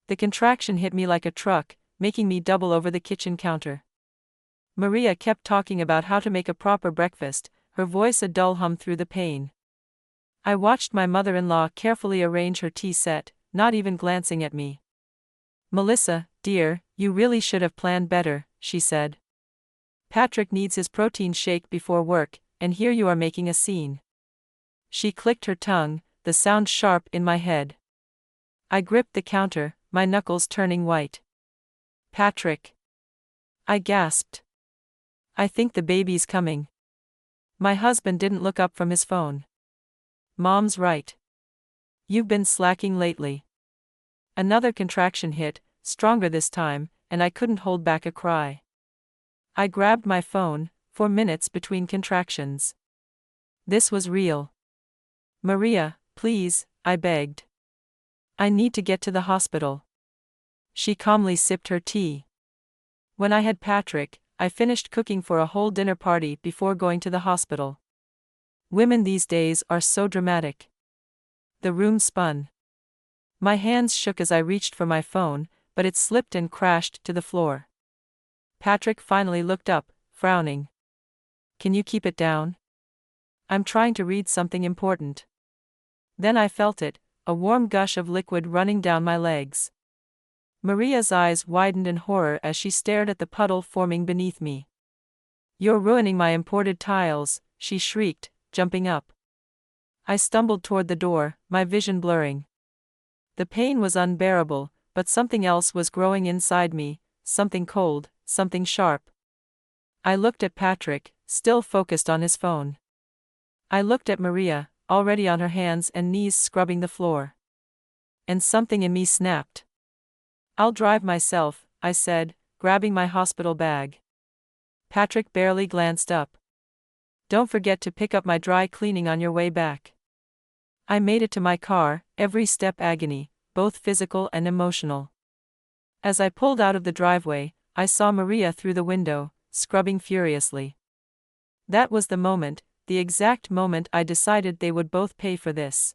The contraction hit me like a truck, making me double over the kitchen counter. Maria kept talking about how to make a proper breakfast, her voice a dull hum through the pain. I watched my mother-in-law carefully arrange her tea set, not even glancing at me. "Melissa, dear, you really should have planned better," she said. "Patrick needs his protein shake before work, and here you are making a scene." She clicked her tongue, the sound sharp in my head. I gripped the counter, my knuckles turning white. "Patrick," I gasped. "I think the baby's coming." My husband didn't look up from his phone. "Mom's right. You've been slacking lately." Another contraction hit, stronger this time, and I couldn't hold back a cry. I grabbed my phone, 4 minutes between contractions. This was real. "Maria, please," I begged. "I need to get to the hospital." She calmly sipped her tea. When I had Patrick, I finished cooking for a whole dinner party before going to the hospital. Women these days are so dramatic. The room spun. My hands shook as I reached for my phone, but it slipped and crashed to the floor. Patrick finally looked up, frowning. "Can you keep it down? I'm trying to read something important." Then I felt it, a warm gush of liquid running down my legs. Maria's eyes widened in horror as she stared at the puddle forming beneath me. "You're ruining my imported tiles," she shrieked, jumping up. I stumbled toward the door, my vision blurring. The pain was unbearable, but something else was growing inside me, something cold, something sharp. I looked at Patrick, still focused on his phone. I looked at Maria, already on her hands and knees scrubbing the floor. And something in me snapped. "I'll drive myself," I said, grabbing my hospital bag. Patrick barely glanced up. "Don't forget to pick up my dry cleaning on your way back." I made it to my car, every step agony, both physical and emotional. As I pulled out of the driveway, I saw Maria through the window, scrubbing furiously. That was the moment, the exact moment I decided they would both pay for this.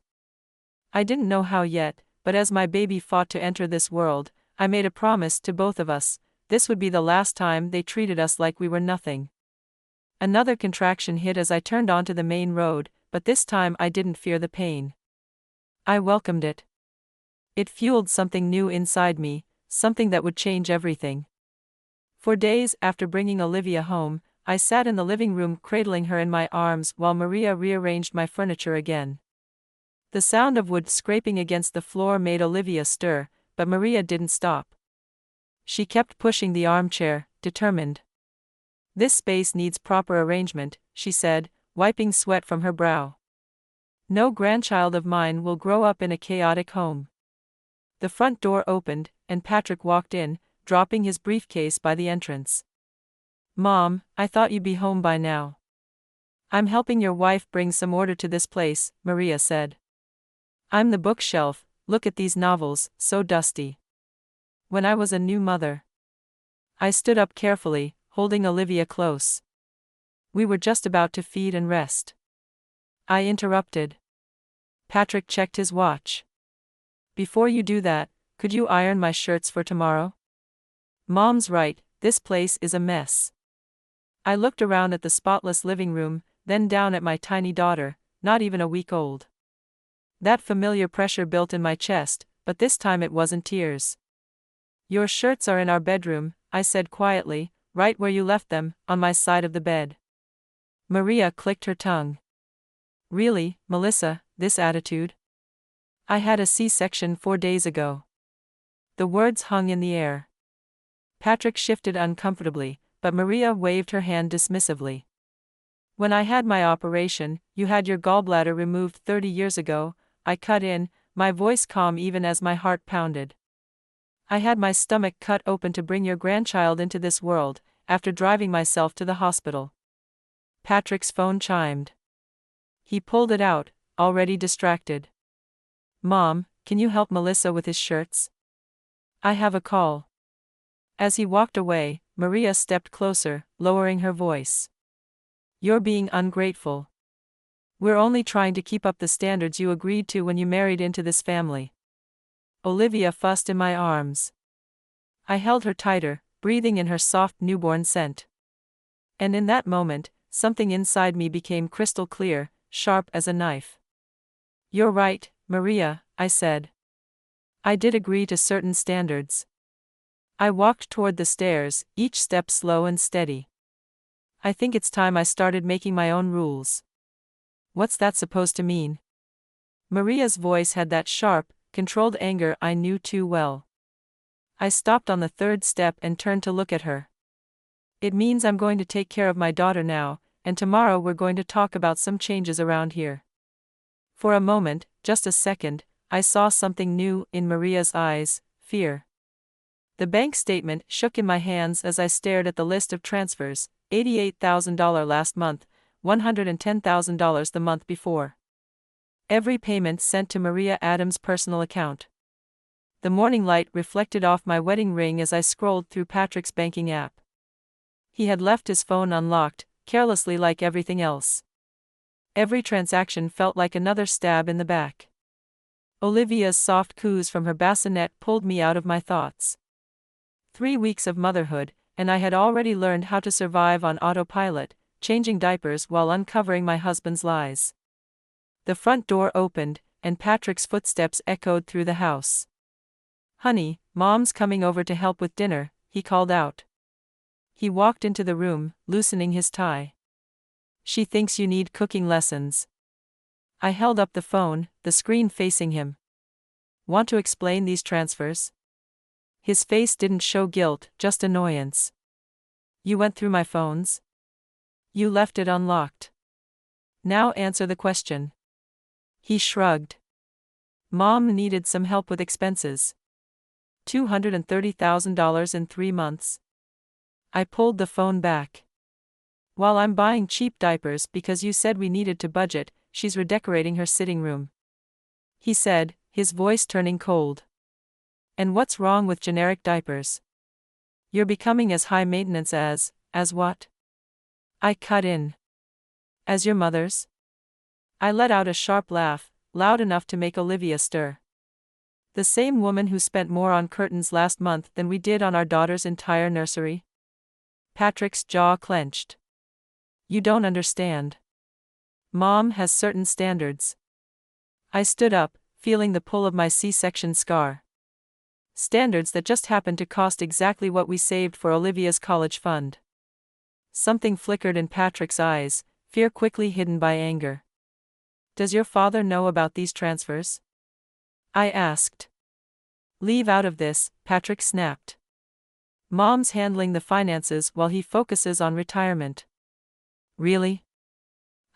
I didn't know how yet, but as my baby fought to enter this world, I made a promise to both of us: this would be the last time they treated us like we were nothing. Another contraction hit as I turned onto the main road, but this time I didn't fear the pain. I welcomed it. It fueled something new inside me, something that would change everything. For days after bringing Olivia home, I sat in the living room cradling her in my arms while Maria rearranged my furniture again. The sound of wood scraping against the floor made Olivia stir, but Maria didn't stop. She kept pushing the armchair, determined. "This space needs proper arrangement," she said, wiping sweat from her brow. "No grandchild of mine will grow up in a chaotic home." The front door opened, and Patrick walked in, dropping his briefcase by the entrance. "Mom, I thought you'd be home by now." "I'm helping your wife bring some order to this place," Maria said. "I'm the bookshelf, look at these novels, so dusty. When I was a new mother." I stood up carefully, holding Olivia close. We were just about to feed and rest. I interrupted. Patrick checked his watch. "Before you do that, could you iron my shirts for tomorrow? Mom's right, this place is a mess." I looked around at the spotless living room, then down at my tiny daughter, not even a week old. That familiar pressure built in my chest, but this time it wasn't tears. "Your shirts are in our bedroom," I said quietly, "right where you left them, on my side of the bed." Maria clicked her tongue. "Really, Melissa, this attitude? I had a C-section 4 days ago." The words hung in the air. Patrick shifted uncomfortably, but Maria waved her hand dismissively. "When I had my operation, you had your gallbladder removed 30 years ago," I cut in, my voice calm even as my heart pounded. "I had my stomach cut open to bring your grandchild into this world, after driving myself to the hospital." Patrick's phone chimed. He pulled it out, already distracted. "Mom, can you help Melissa with his shirts? I have a call." As he walked away, Maria stepped closer, lowering her voice. "You're being ungrateful. We're only trying to keep up the standards you agreed to when you married into this family." Olivia fussed in my arms. I held her tighter, breathing in her soft newborn scent. And in that moment, something inside me became crystal clear, sharp as a knife. "You're right, Maria," I said. I did agree to certain standards. I walked toward the stairs, each step slow and steady. "I think it's time I started making my own rules." "What's that supposed to mean?" Maria's voice had that sharp, controlled anger I knew too well. I stopped on the third step and turned to look at her. "It means I'm going to take care of my daughter now, and tomorrow we're going to talk about some changes around here." For a moment, just a second, I saw something new in Maria's eyes: fear. The bank statement shook in my hands as I stared at the list of transfers: $88,000 last month, $110,000 the month before. Every payment sent to Maria Adams' personal account. The morning light reflected off my wedding ring as I scrolled through Patrick's banking app. He had left his phone unlocked, carelessly like everything else. Every transaction felt like another stab in the back. Olivia's soft coos from her bassinet pulled me out of my thoughts. 3 weeks of motherhood, and I had already learned how to survive on autopilot, changing diapers while uncovering my husband's lies. The front door opened, and Patrick's footsteps echoed through the house. "Honey, Mom's coming over to help with dinner," he called out. He walked into the room, loosening his tie. "She thinks you need cooking lessons." I held up the phone, the screen facing him. "Want to explain these transfers?" His face didn't show guilt, just annoyance. "You went through my phones? You left it unlocked. Now answer the question." He shrugged. "Mom needed some help with expenses. $230,000 in 3 months. I pulled the phone back. "While I'm buying cheap diapers because you said we needed to budget, she's redecorating her sitting room," he said, his voice turning cold. "And what's wrong with generic diapers? You're becoming as high maintenance as what?" I cut in. "As your mother's?" I let out a sharp laugh, loud enough to make Olivia stir. "The same woman who spent more on curtains last month than we did on our daughter's entire nursery?" Patrick's jaw clenched. "You don't understand. Mom has certain standards." I stood up, feeling the pull of my C-section scar. Standards that just happened to cost exactly what we saved for Olivia's college fund. Something flickered in Patrick's eyes, fear quickly hidden by anger. "Does your father know about these transfers?" I asked. "Leave out of this," Patrick snapped. "Mom's handling the finances while he focuses on retirement." "Really?"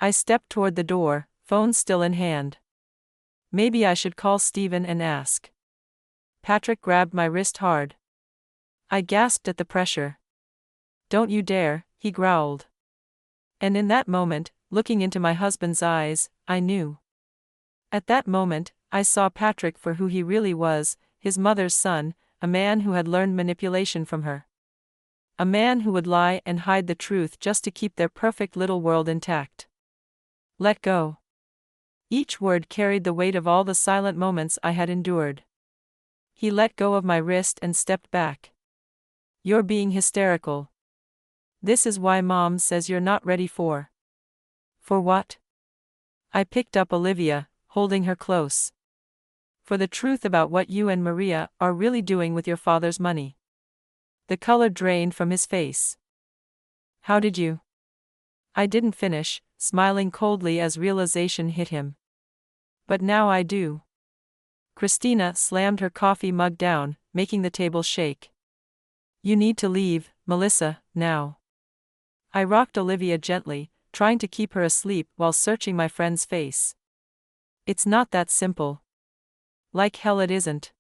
I stepped toward the door, phone still in hand. "Maybe I should call Steven and ask." Patrick grabbed my wrist hard. I gasped at the pressure. "Don't you dare," he growled. And in that moment, looking into my husband's eyes, I knew. At that moment, I saw Patrick for who he really was, his mother's son, a man who had learned manipulation from her. A man who would lie and hide the truth just to keep their perfect little world intact. "Let go." Each word carried the weight of all the silent moments I had endured. He let go of my wrist and stepped back. "You're being hysterical. This is why Mom says you're not ready for." "For what?" I picked up Olivia, holding her close. "For the truth about what you and Maria are really doing with your father's money." The color drained from his face. "How did you?" I didn't finish, smiling coldly as realization hit him. "But now I do." Christina slammed her coffee mug down, making the table shake. "You need to leave, Melissa, now." I rocked Olivia gently, trying to keep her asleep while searching my friend's face. "It's not that simple." "Like hell it isn't."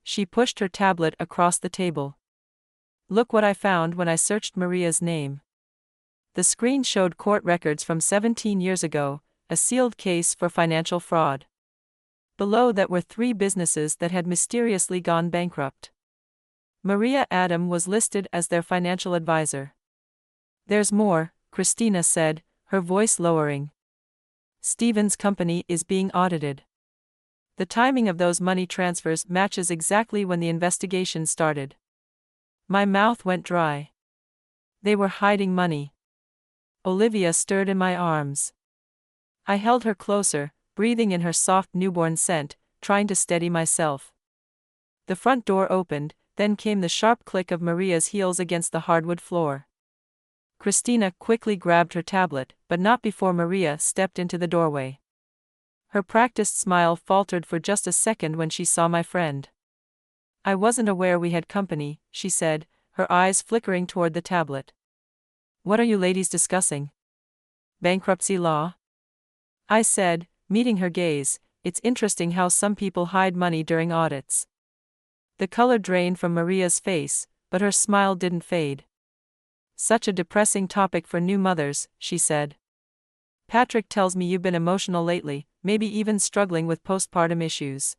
She pushed her tablet across the table. "Look what I found when I searched Maria's name." The screen showed court records from 17 years ago, a sealed case for financial fraud. Below that were 3 businesses that had mysteriously gone bankrupt. Maria Adam was listed as their financial advisor. "There's more," Christina said, her voice lowering. "Steven's company is being audited." The timing of those money transfers matches exactly when the investigation started. My mouth went dry. They were hiding money. Olivia stirred in my arms. I held her closer, breathing in her soft newborn scent, trying to steady myself. The front door opened, then came the sharp click of Maria's heels against the hardwood floor. Christina quickly grabbed her tablet, but not before Maria stepped into the doorway. Her practiced smile faltered for just a second when she saw my friend. "I wasn't aware we had company," she said, her eyes flickering toward the tablet. "What are you ladies discussing?" "Bankruptcy law?" I said, meeting her gaze. "It's interesting how some people hide money during audits." The color drained from Maria's face, but her smile didn't fade. "Such a depressing topic for new mothers," she said. "Patrick tells me you've been emotional lately, maybe even struggling with postpartum issues."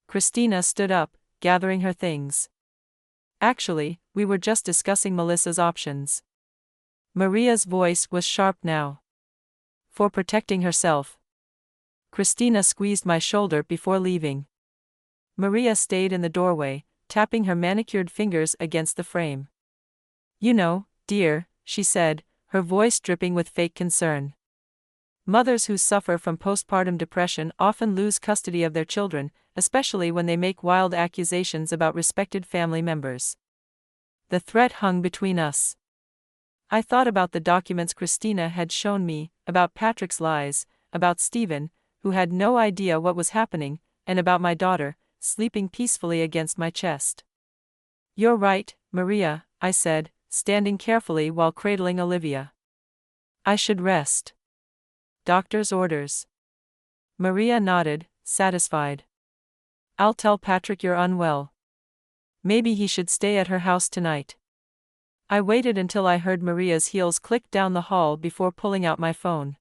Christina stood up, gathering her things. "Actually, we were just discussing Melissa's options." Maria's voice was sharp now. "For protecting herself." Christina squeezed my shoulder before leaving. Maria stayed in the doorway, tapping her manicured fingers against the frame. "You know, dear," she said, her voice dripping with fake concern. "Mothers who suffer from postpartum depression often lose custody of their children, especially when they make wild accusations about respected family members." The threat hung between us. I thought about the documents Christina had shown me, about Patrick's lies, about Stephen, who had no idea what was happening, and about my daughter, sleeping peacefully against my chest. "You're right, Maria," I said, standing carefully while cradling Olivia. "I should rest." "Doctor's orders." Maria nodded, satisfied. "I'll tell Patrick you're unwell. Maybe he should stay at her house tonight." I waited until I heard Maria's heels click down the hall before pulling out my phone.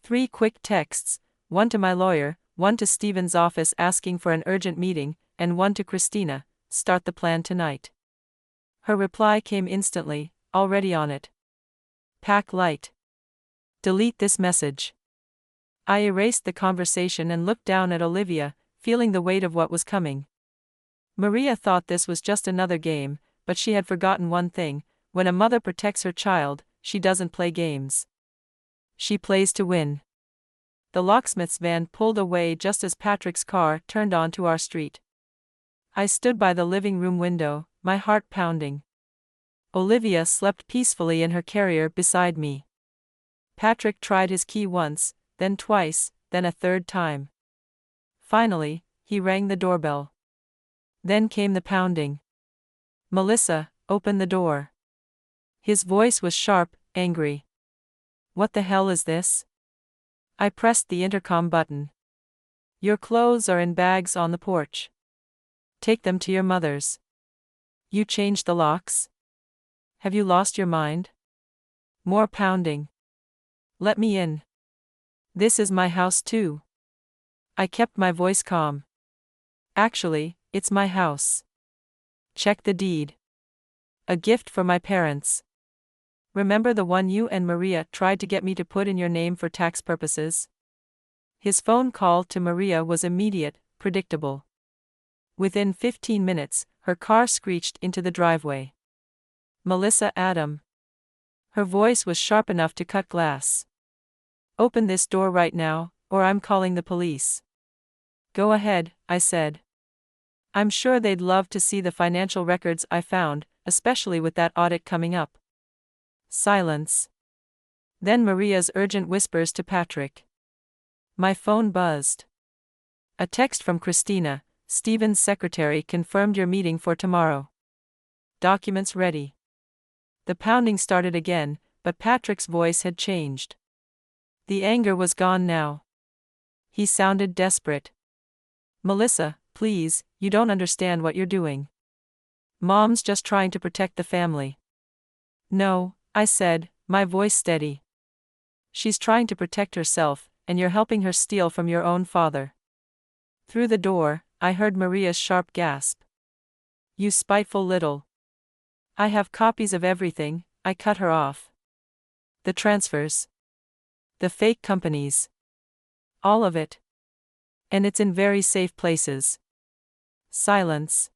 3 quick texts, one to my lawyer, one to Stephen's office asking for an urgent meeting, and one to Christina, "Start the plan tonight." Her reply came instantly, "Already on it. Pack light. Delete this message." I erased the conversation and looked down at Olivia, feeling the weight of what was coming. Maria thought this was just another game, but she had forgotten one thing: when a mother protects her child, she doesn't play games. She plays to win. The locksmith's van pulled away just as Patrick's car turned onto our street. I stood by the living room window, my heart pounding. Olivia slept peacefully in her carrier beside me. Patrick tried his key once, then twice, then a third time. Finally, he rang the doorbell. Then came the pounding. "Melissa, open the door." His voice was sharp, angry. "What the hell is this?" I pressed the intercom button. "Your clothes are in bags on the porch. Take them to your mother's." "You changed the locks? Have you lost your mind?" More pounding. "Let me in. This is my house too." I kept my voice calm. "Actually, it's my house. Check the deed. A gift for my parents. Remember the one you and Maria tried to get me to put in your name for tax purposes?" His phone call to Maria was immediate, predictable. Within 15 minutes, her car screeched into the driveway. "Melissa Adam." Her voice was sharp enough to cut glass. "Open this door right now, or I'm calling the police." "Go ahead," I said. "I'm sure they'd love to see the financial records I found, especially with that audit coming up." Silence. Then Maria's urgent whispers to Patrick. My phone buzzed. A text from Christina: "Stephen's secretary confirmed your meeting for tomorrow. Documents ready." The pounding started again, but Patrick's voice had changed. The anger was gone now. He sounded desperate. "Melissa, please, you don't understand what you're doing. Mom's just trying to protect the family." "No," I said, my voice steady. "She's trying to protect herself, and you're helping her steal from your own father." Through the door, I heard Maria's sharp gasp. "You spiteful little." "I have copies of everything," I cut her off. "The transfers. The fake companies. All of it." And it's in very safe places. Silence.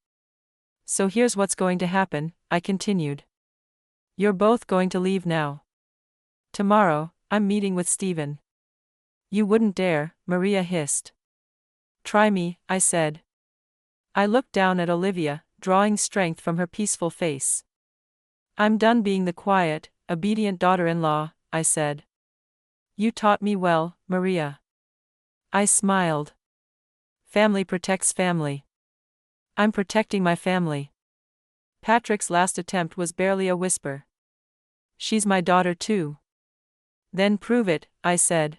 So here's what's going to happen, I continued. You're both going to leave now. Tomorrow, I'm meeting with Stephen. You wouldn't dare, Maria hissed. Try me, I said. I looked down at Olivia, drawing strength from her peaceful face. I'm done being the quiet, obedient daughter-in-law, I said. You taught me well, Maria. I smiled. Family protects family. I'm protecting my family. Patrick's last attempt was barely a whisper. She's my daughter too. Then prove it, I said.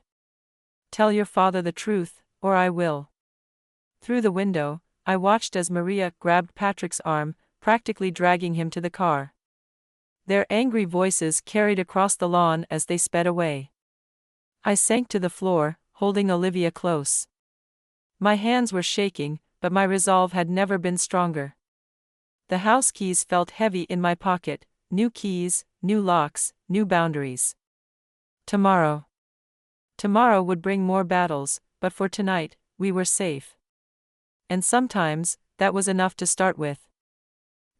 Tell your father the truth, or I will. Through the window, I watched as Maria grabbed Patrick's arm, practically dragging him to the car. Their angry voices carried across the lawn as they sped away. I sank to the floor, holding Olivia close. My hands were shaking, but my resolve had never been stronger. The house keys felt heavy in my pocket, new keys, new locks, new boundaries. Tomorrow. Tomorrow would bring more battles, but for tonight, we were safe. And sometimes, that was enough to start with.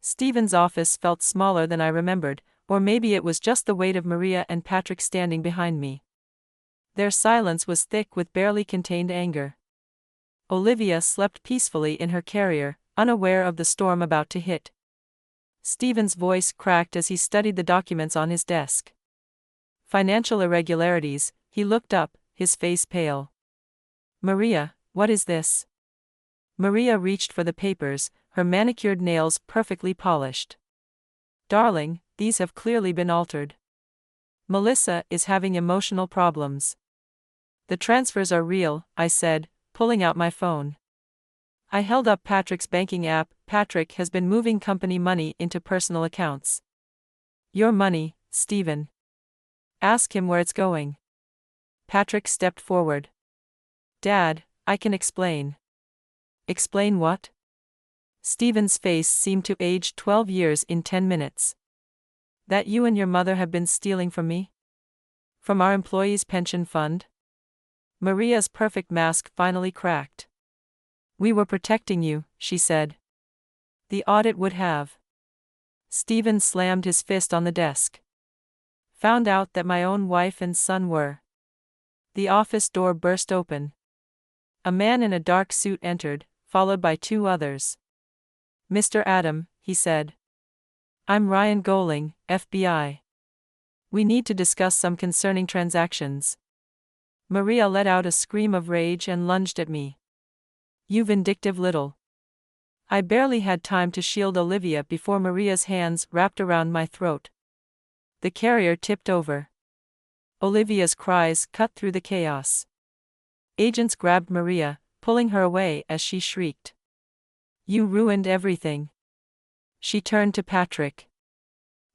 Stephen's office felt smaller than I remembered, or maybe it was just the weight of Maria and Patrick standing behind me. Their silence was thick with barely contained anger. Olivia slept peacefully in her carrier, unaware of the storm about to hit. Stephen's voice cracked as he studied the documents on his desk. Financial irregularities, he looked up, his face pale. Maria, what is this? Maria reached for the papers, her manicured nails perfectly polished. Darling, these have clearly been altered. Melissa is having emotional problems. The transfers are real, I said, pulling out my phone. I held up Patrick's banking app. Patrick has been moving company money into personal accounts. Your money, Stephen. Ask him where it's going. Patrick stepped forward. Dad, I can explain. Explain what? Stephen's face seemed to age 12 years in 10 minutes. That you and your mother have been stealing from me? From our employees' pension fund? Maria's perfect mask finally cracked. We were protecting you, she said. The audit would have. Stephen slammed his fist on the desk. Found out that my own wife and son were. The office door burst open. A man in a dark suit entered, followed by two others. Mr. Adam, he said. I'm Ryan Goling, FBI. We need to discuss some concerning transactions. Maria let out a scream of rage and lunged at me. You vindictive little. I barely had time to shield Olivia before Maria's hands wrapped around my throat. The carrier tipped over. Olivia's cries cut through the chaos. Agents grabbed Maria, pulling her away as she shrieked. You ruined everything. She turned to Patrick.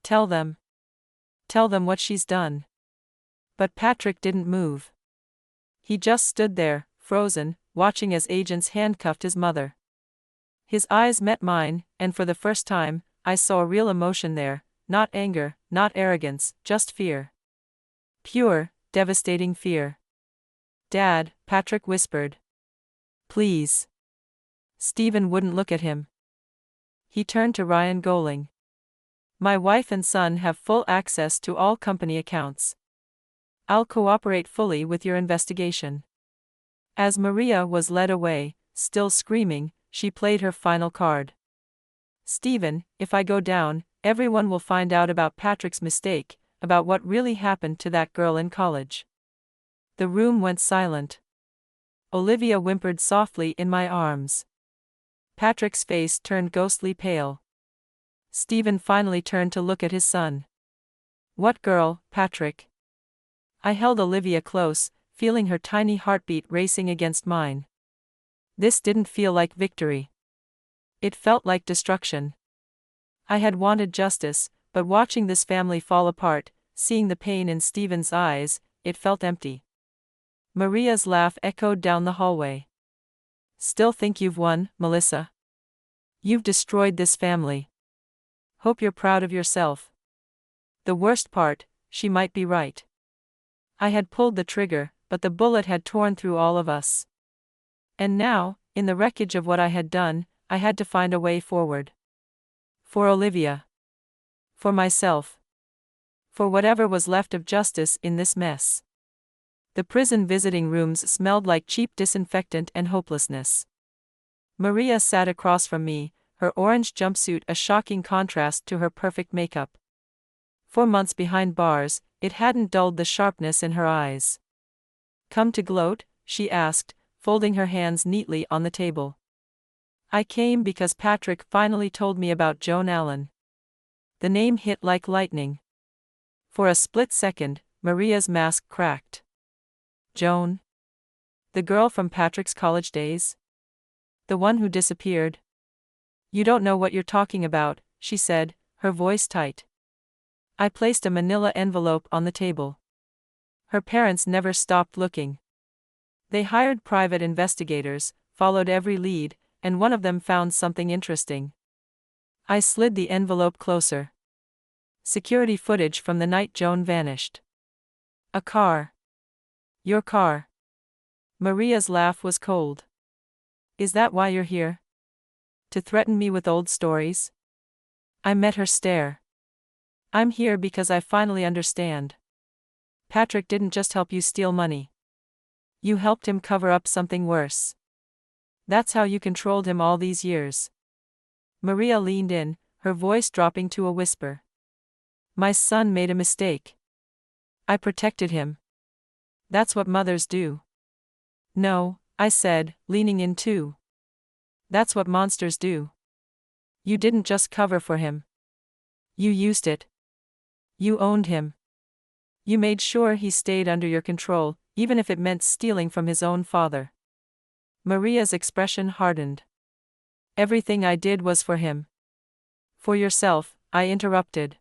Tell them. Tell them what she's done. But Patrick didn't move. He just stood there, frozen, watching as agents handcuffed his mother. His eyes met mine, and for the first time, I saw real emotion there, not anger, not arrogance, just fear. Pure, devastating fear. Dad, Patrick whispered. Please. Stephen wouldn't look at him. He turned to Ryan Goling. My wife and son have full access to all company accounts. I'll cooperate fully with your investigation. As Maria was led away, still screaming, she played her final card. Stephen, if I go down, everyone will find out about Patrick's mistake, about what really happened to that girl in college. The room went silent. Olivia whimpered softly in my arms. Patrick's face turned ghostly pale. Stephen finally turned to look at his son. What girl, Patrick? I held Olivia close, feeling her tiny heartbeat racing against mine. This didn't feel like victory. It felt like destruction. I had wanted justice, but watching this family fall apart, seeing the pain in Stephen's eyes, it felt empty. Maria's laugh echoed down the hallway. Still think you've won, Melissa? You've destroyed this family. Hope you're proud of yourself. The worst part, she might be right. I had pulled the trigger, but the bullet had torn through all of us. And now, in the wreckage of what I had done, I had to find a way forward. For Olivia. For myself. For whatever was left of justice in this mess. The prison visiting rooms smelled like cheap disinfectant and hopelessness. Maria sat across from me, her orange jumpsuit a shocking contrast to her perfect makeup. 4 months behind bars, it hadn't dulled the sharpness in her eyes. "Come to gloat?" she asked, folding her hands neatly on the table. "I came because Patrick finally told me about Joan Allen." The name hit like lightning. For a split second, Maria's mask cracked. Joan? The girl from Patrick's college days? The one who disappeared? "You don't know what you're talking about," she said, her voice tight. I placed a manila envelope on the table. Her parents never stopped looking. They hired private investigators, followed every lead, and one of them found something interesting. I slid the envelope closer. Security footage from the night Joan vanished. A car. Your car. Maria's laugh was cold. "Is that why you're here? To threaten me with old stories?" I met her stare. "I'm here because I finally understand. Patrick didn't just help you steal money. You helped him cover up something worse. That's how you controlled him all these years." Maria leaned in, her voice dropping to a whisper. "My son made a mistake. I protected him. That's what mothers do." "No," I said, leaning in too. "That's what monsters do. You didn't just cover for him. You used it. You owned him. You made sure he stayed under your control, even if it meant stealing from his own father." Maria's expression hardened. "Everything I did was for him." "For yourself," I interrupted.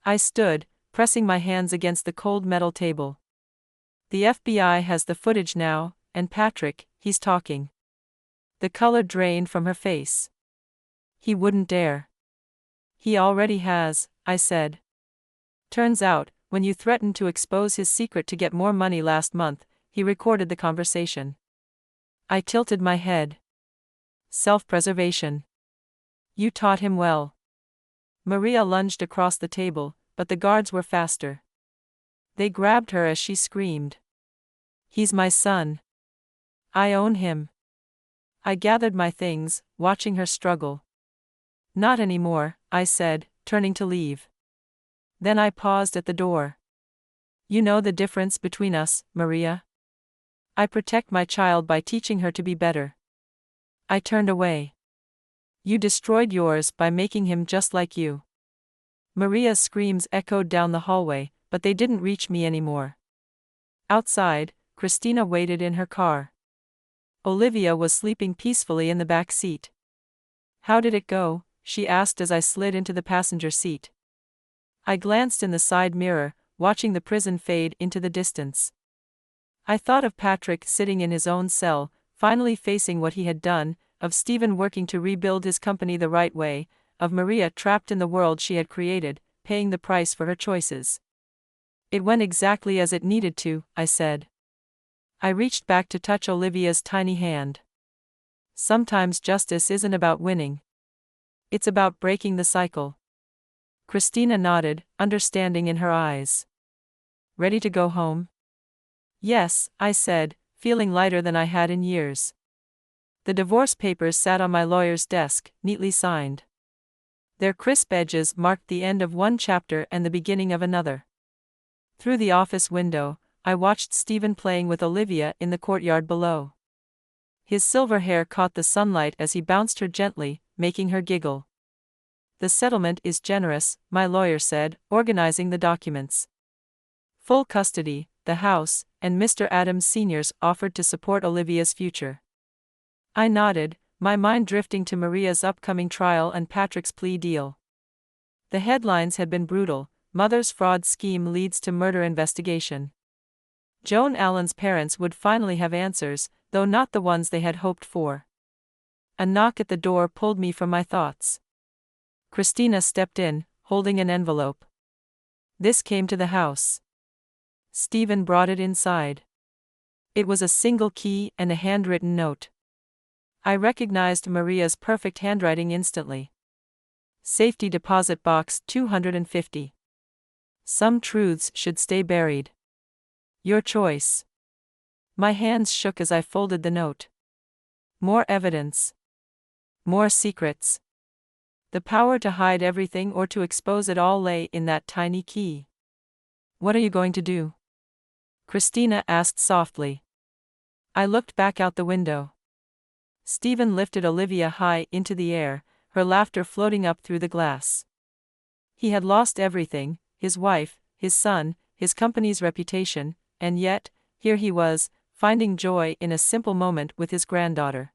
I stood, pressing my hands against the cold metal table. "The FBI has the footage now, and Patrick, he's talking." The color drained from her face. "He wouldn't dare." "He already has," I said. "Turns out, when you threatened to expose his secret to get more money last month, he recorded the conversation." I tilted my head. "Self-preservation. You taught him well." Maria lunged across the table, but the guards were faster. They grabbed her as she screamed. "He's my son. I own him." I gathered my things, watching her struggle. "Not anymore," I said, turning to leave. Then I paused at the door. "You know the difference between us, Maria? I protect my child by teaching her to be better." I turned away. "You destroyed yours by making him just like you." Maria's screams echoed down the hallway, but they didn't reach me anymore. Outside, Christina waited in her car. Olivia was sleeping peacefully in the back seat. "How did it go?" she asked as I slid into the passenger seat. I glanced in the side mirror, watching the prison fade into the distance. I thought of Patrick sitting in his own cell, finally facing what he had done, of Stephen working to rebuild his company the right way, of Maria trapped in the world she had created, paying the price for her choices. "It went exactly as it needed to," I said. I reached back to touch Olivia's tiny hand. "Sometimes justice isn't about winning. It's about breaking the cycle." Christina nodded, understanding in her eyes. "Ready to go home?" "Yes," I said, feeling lighter than I had in years. The divorce papers sat on my lawyer's desk, neatly signed. Their crisp edges marked the end of one chapter and the beginning of another. Through the office window, I watched Stephen playing with Olivia in the courtyard below. His silver hair caught the sunlight as he bounced her gently, making her giggle. "The settlement is generous," my lawyer said, organizing the documents. "Full custody, the house, and Mr. Adams Sr.'s offered to support Olivia's future." I nodded, my mind drifting to Maria's upcoming trial and Patrick's plea deal. The headlines had been brutal: "Mother's fraud scheme leads to murder investigation." Joan Allen's parents would finally have answers, though not the ones they had hoped for. A knock at the door pulled me from my thoughts. Christina stepped in, holding an envelope. "This came to the house." Stephen brought it inside. It was a single key and a handwritten note. I recognized Maria's perfect handwriting instantly. Safety Deposit Box 250. Some truths should stay buried. Your choice. My hands shook as I folded the note. More evidence. More secrets. The power to hide everything or to expose it all lay in that tiny key. What are you going to do? Christina asked softly. I looked back out the window. Stephen lifted Olivia high into the air, her laughter floating up through the glass. He had lost everything, his wife, his son, his company's reputation, and yet, here he was, finding joy in a simple moment with his granddaughter.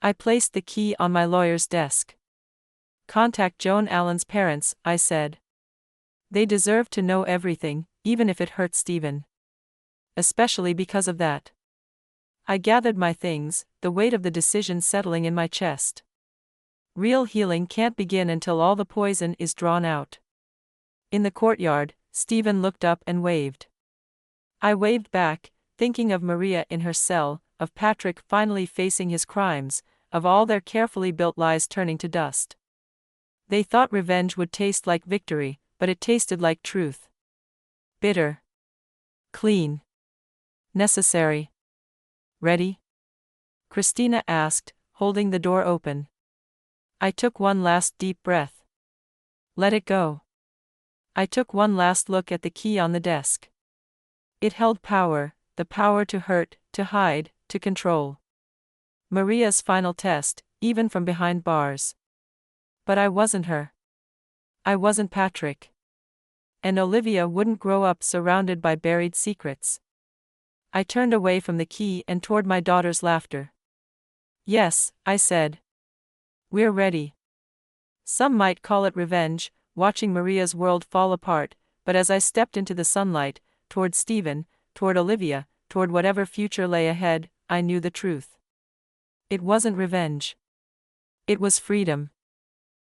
I placed the key on my lawyer's desk. Contact Joan Allen's parents, I said. They deserve to know everything, even if it hurts Stephen. Especially because of that. I gathered my things, the weight of the decision settling in my chest. Real healing can't begin until all the poison is drawn out. In the courtyard, Stephen looked up and waved. I waved back, thinking of Maria in her cell, of Patrick finally facing his crimes, of all their carefully built lies turning to dust. They thought revenge would taste like victory, but it tasted like truth. Bitter. Clean. Necessary. Ready? Christina asked, holding the door open. I took one last deep breath. Let it go. I took one last look at the key on the desk. It held power, the power to hurt, to hide, to control. Maria's final test, even from behind bars. But I wasn't her. I wasn't Patrick. And Olivia wouldn't grow up surrounded by buried secrets. I turned away from the key and toward my daughter's laughter. Yes, I said. We're ready. Some might call it revenge, watching Maria's world fall apart, but as I stepped into the sunlight, toward Stephen, toward Olivia, toward whatever future lay ahead, I knew the truth. It wasn't revenge. It was freedom.